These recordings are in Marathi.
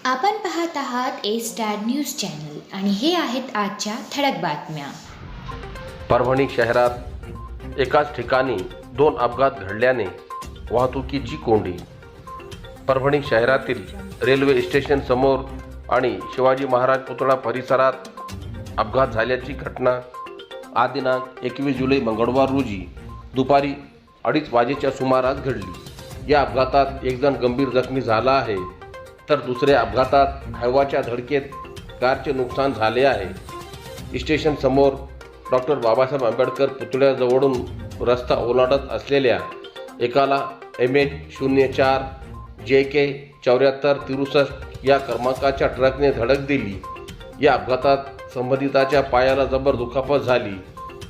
आपण पाहत आहात ए स्टार न्यूज चॅनल आणि हे आहेत आजच्या ठळक बातम्या. परभणी शहरात एकाच ठिकाणी 2 अपघात घडल्याने वाहतुकीची कोंडी. परभणी शहरातील रेल्वे स्टेशन समोर आणि शिवाजी महाराज पुतळा परिसरात अपघात झाल्याची घटना आज दिनांक 21 जुलै मंगळवार रोजी दुपारी 2:30 वाजेच्या सुमारास घडली. या अपघातात एक जण गंभीर जखमी झाला आहे, तर दुसऱ्या अपघातात हवेच्या धडकेत कारचे नुकसान झाले आहे. स्टेशन समोर डॉक्टर बाबासाहेब आंबेडकर पुतळ्याजवळून रस्ता ओलांडत असलेल्या एकाला MH04 JK 7463 या क्रमांकाच्या ट्रकने धडक दिली. या अपघातात संबंधिताच्या पायाला जबर दुखापत झाली.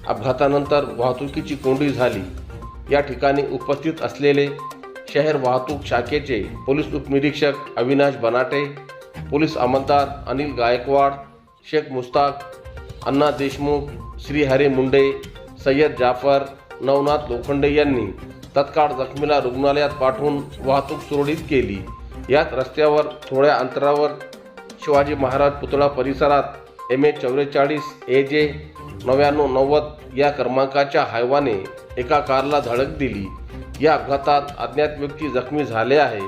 अपघातानंतर वाहतुकीची कोंडी झाली. या ठिकाणी उपस्थित असलेले शहर वाहतूक शाखेचे पोलीस उपनिरीक्षक अविनाश बनाटे, पोलीस अंमलदार अनिल गायकवाड, शेख मुस्ताक, अण्णा देशमुख, श्रीहरी मुंडे, सय्यद जाफर, नवनाथ लोखंडे यांनी तत्काळ जखमीला रुग्णालयात पाठवून वाहतूक सुरळीत केली. यात रस्त्यावर थोड्या अंतरावर शिवाजी महाराज पुतळा परिसरात MH44 AJ 9990 या क्रमांकाच्या हायवाने एका कारला धडक दिली. या अपघातात अज्ञात व्यक्ती जखमी झाले आहे.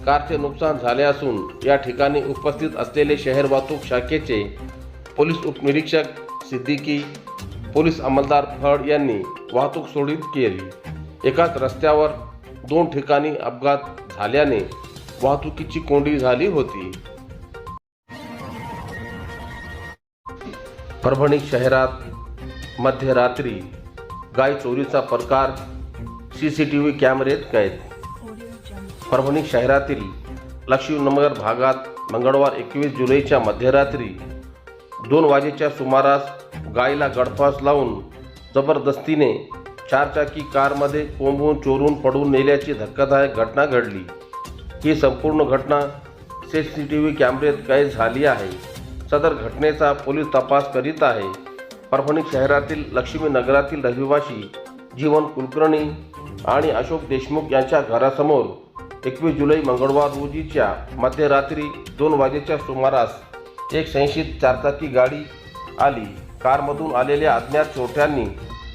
कारचे नुकसान झाले असून या ठिकाणी उपस्थित असलेले शहर वाहतूक शाखेचे पोलीस उपनिरीक्षक सिद्दीकी, पोलीस अंमलदार फड यांनी वाहतूक सुरळीत केली. एकाच रस्त्यावर 2 ठिकाणी अपघात झाल्याने वाहतुकीची कोंडी झाली होती. परभणी शहरात मध्यरात्री गाय चोरीचा प्रकार CCTV कॅमेऱ्यात कैद. परभणी शहरातील लक्ष्मीनगर भागात मंगळवार 21 जुलैच्या मध्यरात्री 2 वाजेच्या सुमारास गायीला गळफास लावून जबरदस्तीने 4 चाकी कारमध्ये कोंबून चोरून पडून नेल्याची धक्कादायक घटना घडली. ही संपूर्ण घटना CCTV कॅमेऱ्यात कैद झाली आहे. सदर घटनेचा पोलीस तपास करीत आहे. परभणी शहरातील लक्ष्मीनगरातील रहिवासी जीवन कुलकर्णी आणि अशोक देशमुख यांच्या घरासमोर 21 जुलै मंगळवार रोजीच्या मध्यरात्री 2 वाजेच्या सुमारास एक संशयित 4 चाकी गाडी आली. कारमधून आलेल्या अज्ञात चोरट्यांनी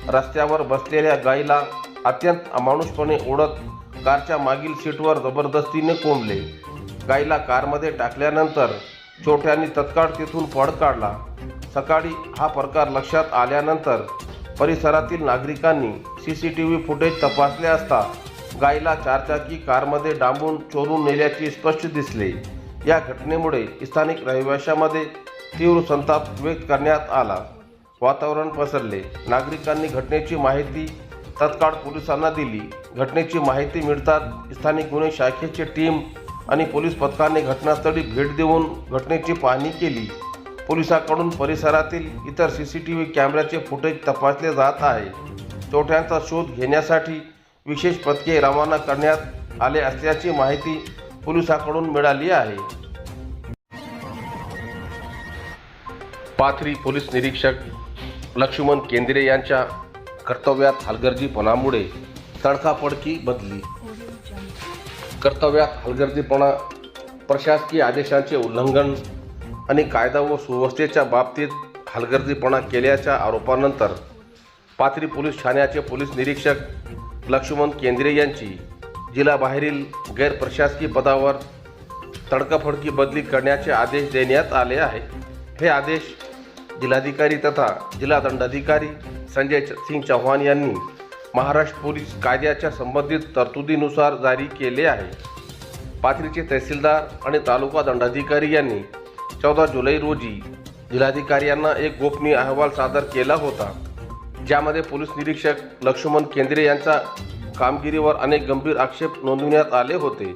रस्त्यावर बसलेल्या गायीला अत्यंत अमानुषपणे ओढत कारच्या मागील सीटवर जबरदस्तीने कोंबले. गायीला कारमध्ये टाकल्यानंतर चोरट्यांनी तत्काळ तिथून पळ काढला. सकाळी हा प्रकार लक्षात आल्यानंतर परिसरातील नागरिकांनी CCTV फुटेज तपासले असता गायीला 4 चाकी कारमध्ये डांबून चोरून नेल्याचे स्पष्ट दिसले. या घटनेमुळे स्थानिक रहिवाशांमध्ये तीव्र संताप व्यक्त करण्यात आला. वातावरण पसरले. नागरिकांनी घटनेची माहिती तत्काळ पोलिसांना दिली. घटनेची माहिती मिळताच स्थानिक गुन्हे शाखेची टीम आणि पोलीस पथकाने घटनास्थळी भेट देऊन घटनेची पाहणी केली. पोलिसांकडून परिसरातील इतर CCTV कॅमेऱ्याचे फुटेज तपासले जात आहे. चोरट्यांचा शोध घेण्यासाठी विशेष पथके रवाना करण्यात आले असल्याची माहिती पोलिसांकडून मिळाली आहे. पाथरी पोलीस निरीक्षक लक्ष्मण केंद्रे यांच्या कर्तव्यात हलगर्जीपणामुळे तडकाफडकी बदली. कर्तव्यात हलगर्जीपणा, प्रशासकीय आदेशांचे उल्लंघन आणि कायदा व सुव्यवस्थेच्या बाबतीत हलगर्जीपणा केल्याच्या आरोपानंतर पाथरी पोलीस ठाण्याचे पोलीस निरीक्षक लक्ष्मण केंद्रे यांची जिल्ह्याबाहेरील गैरप्रशासकीय पदावर तडकाफडकी बदली करण्याचे आदेश देण्यात आले आहेत. हे आदेश जिल्हाधिकारी तथा जिल्हा दंडाधिकारी संजय सिंग चौहान यांनी महाराष्ट्र पोलीस कायद्याच्या संबंधित तरतुदीनुसार जारी केले आहे. पाथरीचे तहसीलदार आणि तालुका दंडाधिकारी यांनी 14 जुलै रोजी जिल्हाधिकारी यांना एक गोपनीय अहवाल सादर केला होता, ज्यामध्ये पोलीस निरीक्षक लक्ष्मण केंद्रे यांच्या कामगिरीवर अनेक गंभीर आक्षेप नोंदविण्यात आले होते.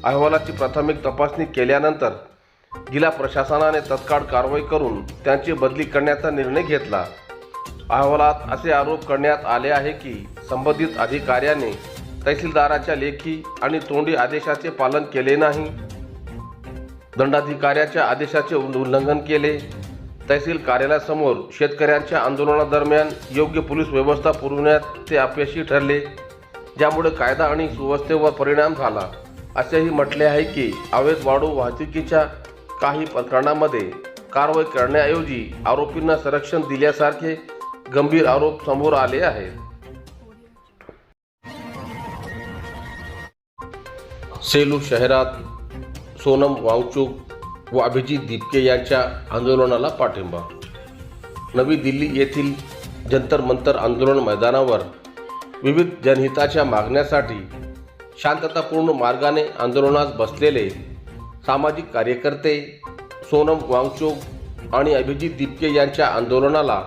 अहवालाची प्राथमिक तपासणी केल्यानंतर जिल्हा प्रशासनाने तत्काळ कारवाई करून त्यांची बदली करण्याचा निर्णय घेतला. अहवालात असे आरोप करण्यात आले आहे की संबंधित अधिकाऱ्याने तहसीलदाराच्या लेखी आणि तोंडी आदेशाचे पालन केले नाही, दंडाधिकाऱ्याच्या आदेशाचे उल्लंघन केले, तहसील कार्यालयासमोर शेतकऱ्यांच्या आंदोलनादरम्यान योग्य पोलीस व्यवस्था पुरवण्यात ते अपयशी ठरले, ज्यामुळे कायदा आणि सुव्यवस्थेवर परिणाम झाला. असेही म्हटले आहे की अवैध वाळू वाहतुकीच्या काही प्रकरणांमध्ये कारवाई करण्याऐवजी आरोपींना संरक्षण दिल्यासारखे गंभीर आरोप समोर आले आहेत. सेलू शहरात सोनम वांगचुक व अभिजित दिपके यांच्या आंदोलनाला पाठिंबा. नवी दिल्ली येथील जंतर मंतर आंदोलन मैदानावर विविध जनहिताच्या मागण्यासाठी शांततापूर्ण मार्गाने आंदोलनास बसलेले सामाजिक कार्यकर्ते सोनम वांगचुक आणि अभिजित दिपके यांच्या आंदोलनाला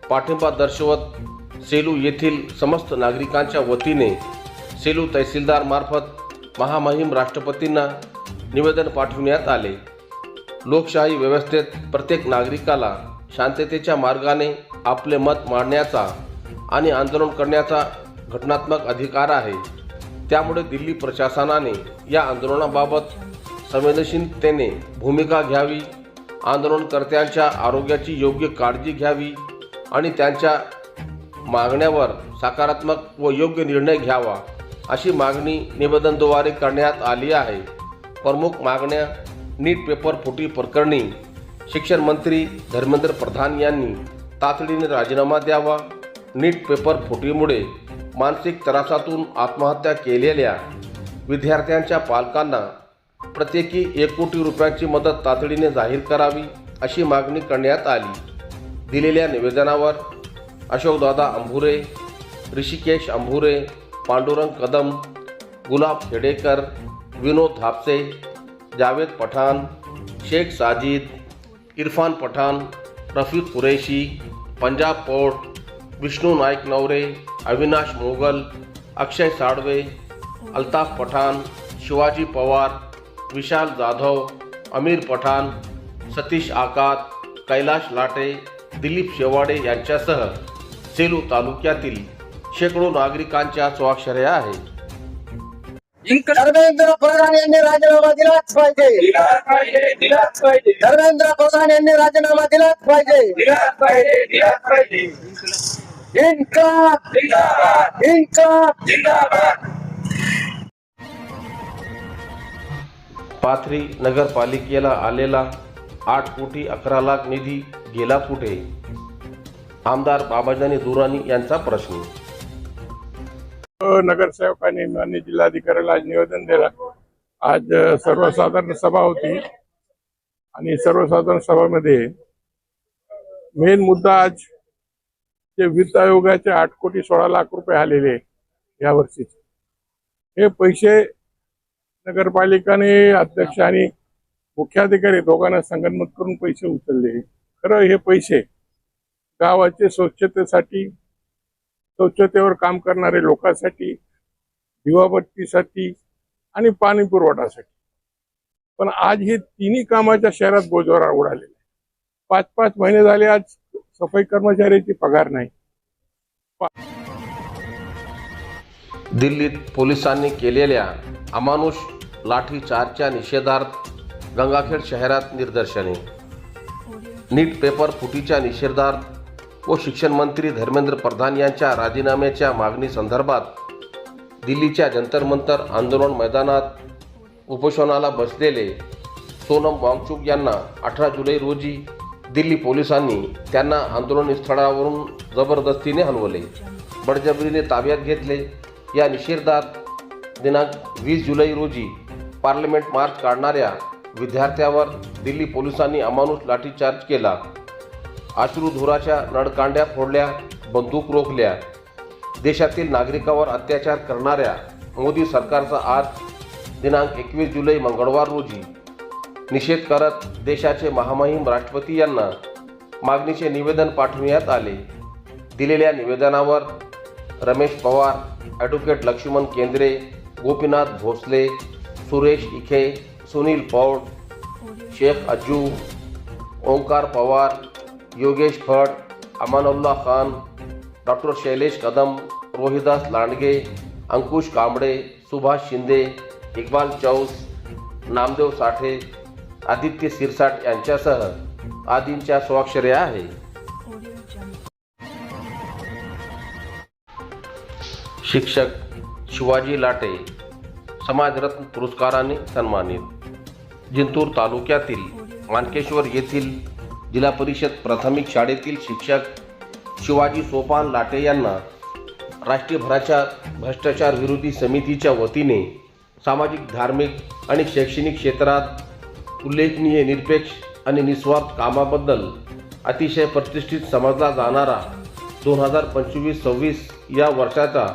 पाठिंबा दर्शवत सेलू येथील समस्त नागरिकांच्या वतीने सेलू तहसीलदारमार्फत महामहिम राष्ट्रपतींना निवेदन पाठविण्यात आले. लोकशाही व्यवस्थेत प्रत्येक नागरिकाला शांततेच्या मार्गाने आपले मत मांडण्याचा आणि आंदोलन करण्याचा घटनात्मक अधिकार आहे. त्यामुळे दिल्ली प्रशासनाने या आंदोलनाबाबत संवेदनशीलतेने भूमिका घ्यावी, आंदोलनकर्त्यांच्या आरोग्याची योग्य काळजी घ्यावी आणि त्यांच्या मागण्यावर सकारात्मक व योग्य निर्णय घ्यावा अशी मागणी निवेदनाद्वारे करण्यात आली आहे. प्रमुख मागण्या: नीट पेपर फुटी प्रकरणी शिक्षण मंत्री धर्मेंद्र प्रधान यांनी तातडीने राजीनामा द्यावा. नीट पेपर फुटीमुळे मानसिक त्रासातून आत्महत्या केलेल्या विद्यार्थ्यांच्या पालकांना प्रत्येकी 1 कोटी रुपयांची मदत तातडीने जाहीर करावी अशी मागणी करण्यात आली. दिलेल्या निवेदनावर अशोकदादा अंभुरे, ऋषिकेश अंभुरे, पांडुरंग कदम, गुलाब खेडेकर, विनोद धापसे, जावेद पठाण, शेख साजिद, इरफान पठाण, रफीक कुरैशी, पंजाब पोर्ट, विष्णू नाईक नवरे, अविनाश मोगल, अक्षय साळवे, अल्ताफ पठाण, शिवाजी पवार, विशाल जाधव, अमीर पठाण, सतीश आकात, कैलाश लाटे, दिलीप शेवाडे यांच्यासह सेलू तालुक्यातील शेकडो नागरिकांच्या स्वाक्षऱ्या आहेत. धर्मेंद्र प्रधान यांनी राजीनामा दिलाच पाहिजे. धर्मेंद्र प्रधान यांनी राजीनामा दिलाच पाहिजे. इन्कलाब जिंदाबाद. पाथरी नगरपालिकेला आलेला 8 कोटी 11 लाख निधी गेला कुठे? आमदार बाबाजानी दुराणी यांचा प्रश्न. नगरसेवकांनी माननीय जिल्हाधिकाऱ्याला आज निवेदन दिलं. आज सर्वसाधारण सभा होती आणि सर्वसाधारण सभामध्ये मेन मुद्दा आज जे वित्त आयोगाचे 8 कोटी 16 लाख रुपये आलेले या वर्षीचे, हे पैसे नगरपालिकाने अध्यक्ष आणि मुख्याधिकारी दोघांना संगनमत करून पैसे उचलले. खरं हे पैसे गावाचे स्वच्छतेसाठी, स्वच्छतेवर काम करणारे लोकांसाठी, दिवाबत्तीसाठी आणि पाणी पुरवठासाठी, पण आज हे तिन्ही कामाच्या शहरात बोजवारा उडालेले. 5-5 महिने झाले आज सफाई कर्मचाऱ्याची पगार नाही. दिल्लीत पोलिसांनी केलेल्या अमानुष लाठीचार्जच्या निषेधार्थ गंगाखेड शहरात निदर्शने. नीट पेपर फुटीच्या निषेधार्थ व शिक्षण मंत्री धर्मेंद्र प्रधान यांच्या राजीनाम्याच्या मागणी संदर्भात दिल्लीच्या जंतर मंतर आंदोलन मैदानात उपोषणाला बसलेले सोनम वांगचुक यांना 18 जुलै रोजी दिल्ली पोलिसांनी त्यांना आंदोलन स्थळावरून जबरदस्तीने हलवले, बळजबरीने ताब्यात घेतले. या निषेधार्थ दिनांक 20 जुलै रोजी पार्लमेंट मार्च काढणाऱ्या विद्यार्थ्यावर दिल्ली पोलिसांनी अमानुष लाठीचार्ज केला. अश्रुधुराच्या नळकांड्या फोडल्या, बंदूक रोखल्या. देशातील नागरिकांवर अत्याचार करणाऱ्या मोदी सरकारचा आज दिनांक 21 जुलै मंगळवार रोजी निषेध करत देशाचे महामहिम राष्ट्रपती यांना मागणीचे निवेदन पाठविण्यात आले. दिलेल्या निवेदनावर रमेश पवार, ॲडव्होकेट लक्ष्मण केंद्रे, गोपीनाथ भोसले, सुरेश इखे, सुनील पौड, शेख अज्जू, ओंकार पवार, योगेश भट, अमानुल्ला खान, डॉक्टर शैलेश कदम, रोहिदास लांडगे, अंकुश कांबळे, सुभाष शिंदे, इक्बाल चौस, नामदेव साठे, आदित्य सिरसाट यांच्यासह आदींच्या स्वाक्षऱ्या आहे. शिक्षक शिवाजी लाटे समाजरत्न पुरस्काराने सन्मानित. जिंतूर तालुक्यातील मानकेश्वर येथील जिल्हा परिषद प्राथमिक शाळेतील शिक्षक शिवाजी सोपान लाटे यांना राष्ट्रभराच्या भ्रष्टाचार विरोधी समितीच्या वतीने सामाजिक, धार्मिक आणि शैक्षणिक क्षेत्रात उल्लेखनीय, निरपेक्ष आणि निस्वार्थ कामाबद्दल अतिशय प्रतिष्ठित समजला जाणारा 2025-26 या वर्षाचा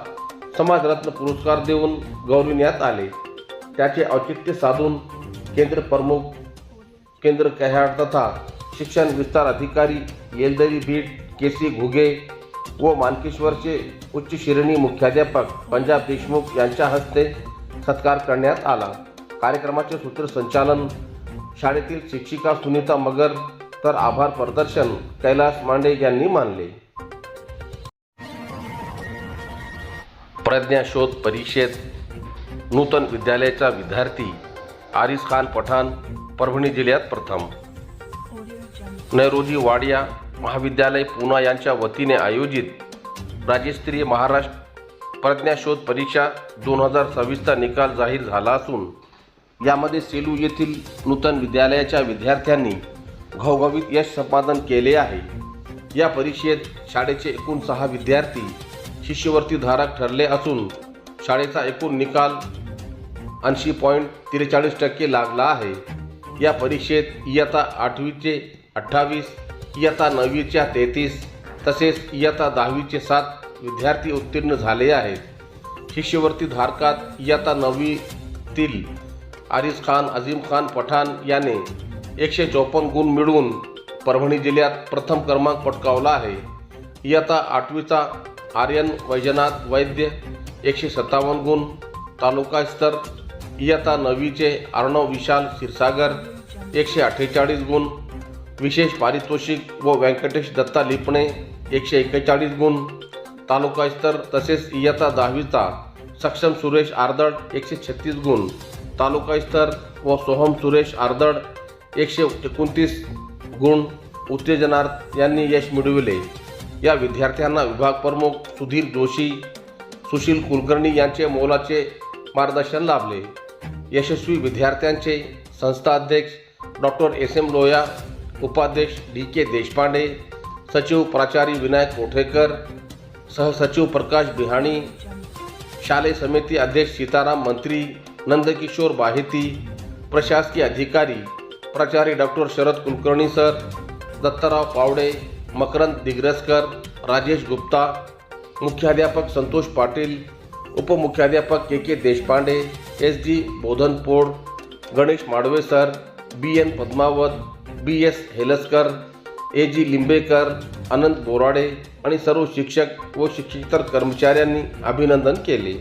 समाजरत्न पुरस्कार देऊन गौरविण्यात आले. त्याचे औचित्य साधून केंद्र प्रमुख, केंद्र कह्याळ तथा शिक्षण विस्तार अधिकारी येलदरी बीड केसी घुगे व मानकेश्वरचे उच्च श्रेणी मुख्याध्यापक पंजाब देशमुख यांच्या हस्ते सत्कार करण्यात आला. कार्यक्रमाचे सूत्रसंचालन शाळेतील शिक्षिका सुनीता मगर तर आभार प्रदर्शन कैलास मांडे यांनी मानले. प्रज्ञा शोध परीक्षेत नूतन विद्यालयाचा विद्यार्थी आरिस खान पठाण परभणी जिल्ह्यात प्रथम. नैरोजी वाडिया महाविद्यालय पुणा यांच्या वतीने आयोजित राज्यस्तरीय महाराष्ट्र प्रज्ञा शोध परीक्षा 2026चा निकाल जाहीर झाला असून यामध्ये सेलू येथील नूतन विद्यालयाच्या विद्यार्थ्यांनी घवघवीत यश संपादन केले आहे. या परीक्षेत शाळेचे एकूण 6 विद्यार्थी शिष्यवृत्तीधारक ठरले असून शाळेचा एकूण निकाल 80.43% लागला आहे. या परीक्षेत इयत्ता 8वीचे 28, इयत्ता 9वीच्या 33 तसेच इयत्ता 10वीचे 7 विद्यार्थी उत्तीर्ण झाले आहेत. शिष्यवृत्तीधारकात इयत्ता 9वीतील आरिस खान अजीम खान पठाण याने 154 गुण मिळवून परभणी जिल्ह्यात प्रथम क्रमांक पटकावला आहे. इयत्ता 8वीचा आर्यन वैजनाथ वैद्य 157 गुण तालुका स्तर. इयत्ता 9वीचे अर्णव विशाल क्षीरसागर 148 गुण. विशेष पारितोषिक व व्यंकटेश दत्ता लिपणे 141 गुण तालुका स्तर. तसेच इयत्ता 10वीचा सक्षम सुरेश आर्दड 136 गुण तालुका स्तर व सोहम सुरेश आर्दड 129 गुण उत्तेजनार्थ यांनी यश मिळविले. या विद्यार्थ्यांना विभाग प्रमुख सुधीर जोशी, सुशील कुलकर्णी यांचे मोलाचे मार्गदर्शन लाभले. यशस्वी विद्यार्थ्यांचे संस्था अध्यक्ष डॉक्टर SM लोया, उपाध्यक्ष DK देशपांडे, सचिव प्राचार्य विनायक कोठेकर, सहसचिव प्रकाश बिहाणी, शालेय समिती अध्यक्ष सीताराम मंत्री, नंदकिशोर बाहेती, प्रशासकीय अधिकारी प्राचार्य डॉक्टर शरद कुलकर्णी सर, दत्ताराव पावडे, मकरंद दिग्रसकर, राजेश गुप्ता, मुख्याध्यापक संतोष पाटील, उपमुख्याध्यापक KK Deshpande, SD Bodhanpod, Ganesh Madve sir, BN Padmavat, BS Helaskar, AG Limbekar, Anant Borade आणि सर्व शिक्षक व शिक्षकेतर कर्मचाऱ्यांनी अभिनंदन केले.